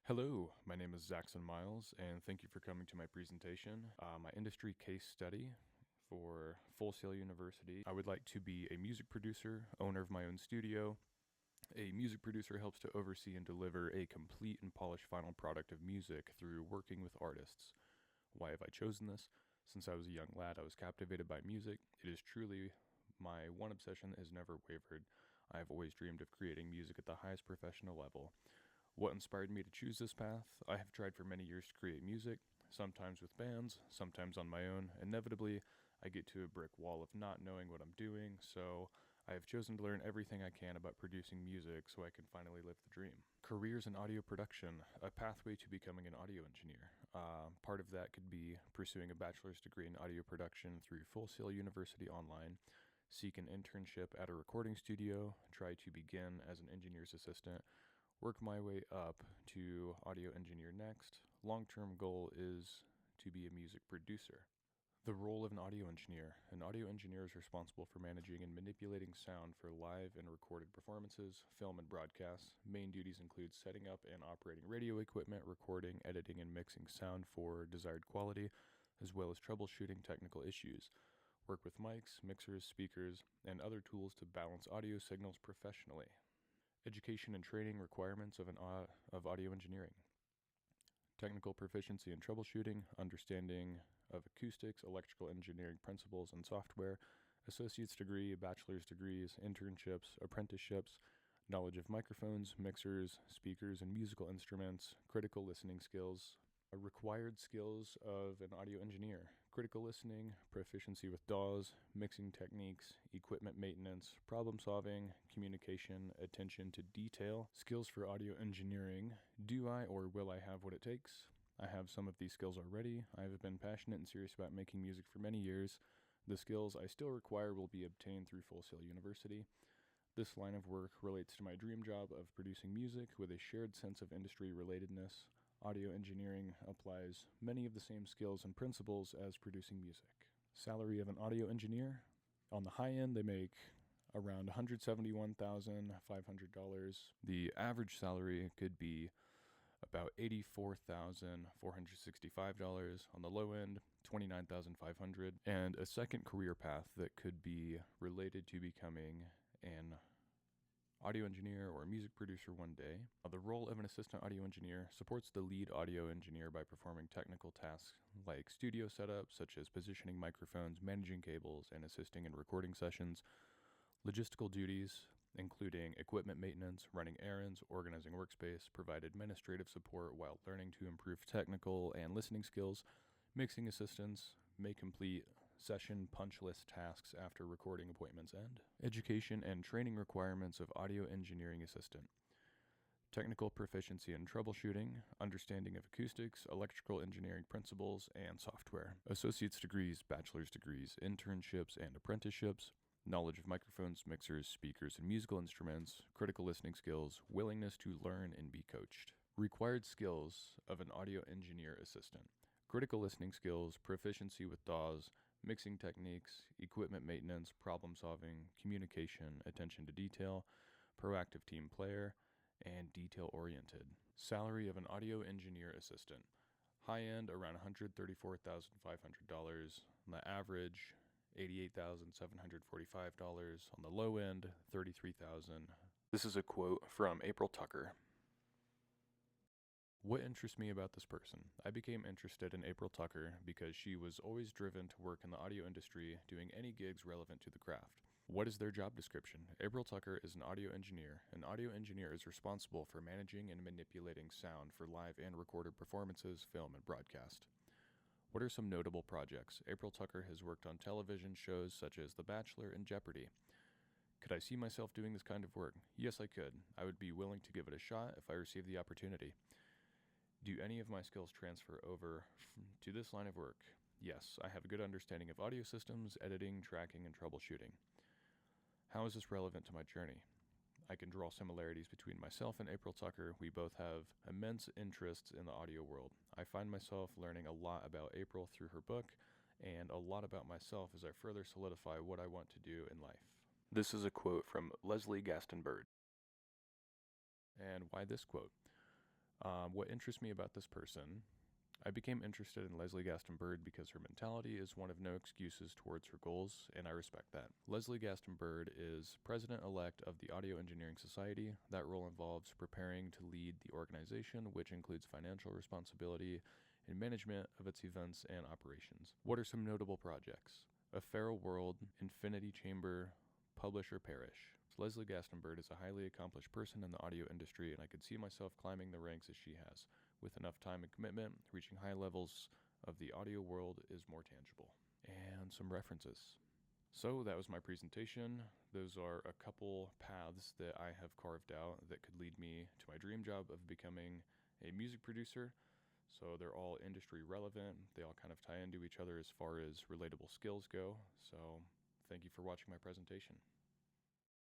Hello, my name is Zaxon Miles, and thank you for coming to my presentation. My industry case study for Full Sail University. I would like to be a music producer, owner of my own studio. A music producer helps to oversee and deliver a complete and polished final product of music through working with artists. Why have I chosen this? Since I was a young lad, I was captivated by music. It is truly my one obsession that has never wavered. I have always dreamed of creating music at the highest professional level. What inspired me to choose this path? I have tried for many years to create music, sometimes with bands, sometimes on my own. Inevitably, I get to a brick wall of not knowing what I'm doing, so I have chosen to learn everything I can about producing music so I can finally live the dream. Careers in audio production, a pathway to becoming an audio engineer. Part of that could be pursuing a bachelor's degree in audio production through Full Sail University online, seek an internship at a recording studio, try to begin as an engineer's assistant, work my way up to audio engineer next. Long-term goal is to be a music producer. The role of an audio engineer. An audio engineer is responsible for managing and manipulating sound for live and recorded performances, film and broadcasts. Main duties include setting up and operating radio equipment, recording, editing, and mixing sound for desired quality, as well as troubleshooting technical issues. Work with mics, mixers, speakers, and other tools to balance audio signals professionally. Education and training requirements of audio engineering. Technical proficiency in troubleshooting, understanding of acoustics, electrical engineering principles and software, associate's degree, bachelor's degrees, internships, apprenticeships, knowledge of microphones, mixers, speakers, and musical instruments, critical listening skills. Required skills of an audio engineer: critical listening, proficiency with DAWs, mixing techniques, equipment maintenance, problem solving, communication, attention to detail. Skills for audio engineering: do I or will I have what it takes? I have some of these skills already. I have been passionate and serious about making music for many years. The skills I still require will be obtained through Full Sail University. This line of work relates to my dream job of producing music with a shared sense of industry relatedness. Audio engineering applies many of the same skills and principles as producing music. Salary of an audio engineer: on the high end, they make around $171,500. The average salary could be about $84,465. On the low end, $29,500. And a second career path that could be related to becoming an audio engineer or a music producer one day. The role of an assistant audio engineer supports the lead audio engineer by performing technical tasks like studio setup, such as positioning microphones, managing cables, and assisting in recording sessions. Logistical duties, including equipment maintenance, running errands, organizing workspace, provide administrative support while learning to improve technical and listening skills. Mixing assistance may complete session punch list tasks after recording appointments end. Education and training requirements of audio engineering assistant: technical proficiency in troubleshooting, understanding of acoustics, electrical engineering principles, and software. Associate's degrees, bachelor's degrees, internships, and apprenticeships. Knowledge of microphones, mixers, speakers, and musical instruments. Critical listening skills, willingness to learn and be coached. Required skills of an audio engineer assistant: critical listening skills, proficiency with DAWs, mixing techniques, equipment maintenance, problem solving, communication, attention to detail, proactive team player, and detail-oriented. Salary of an audio engineer assistant: high end around $134,500. On the average, $88,745. On the low end, $33,000. This is a quote from April Tucker. What interests me about this person? I became interested in April Tucker because she was always driven to work in the audio industry, doing any gigs relevant to the craft. What is their job description? April Tucker is an audio engineer. An audio engineer is responsible for managing and manipulating sound for live and recorded performances, film, and broadcast. What are some notable projects? April Tucker has worked on television shows such as The Bachelor and Jeopardy! Could I see myself doing this kind of work? Yes, I could. I would be willing to give it a shot if I received the opportunity. Do any of my skills transfer over to this line of work? Yes, I have a good understanding of audio systems, editing, tracking, and troubleshooting. How is this relevant to my journey? I can draw similarities between myself and April Tucker. We both have immense interests in the audio world. I find myself learning a lot about April through her book, and a lot about myself as I further solidify what I want to do in life. This is a quote from Leslie Gaston Bird. And why this quote? What interests me about this person? I became interested in Leslie Gaston Bird because her mentality is one of no excuses towards her goals, and I respect that. Leslie Gaston Bird is president-elect of the Audio Engineering Society. That role involves preparing to lead the organization, which includes financial responsibility and management of its events and operations. What are some notable projects? A Feral World, Infinity Chamber, Publisher Parish. Leslie Gaston Bird is a highly accomplished person in the audio industry, and I could see myself climbing the ranks as she has. With enough time and commitment, reaching high levels of the audio world is more tangible. And some references. So that was my presentation. Those are a couple paths that I have carved out that could lead me to my dream job of becoming a music producer. So they're all industry relevant. They all kind of tie into each other as far as relatable skills go. So thank you for watching my presentation.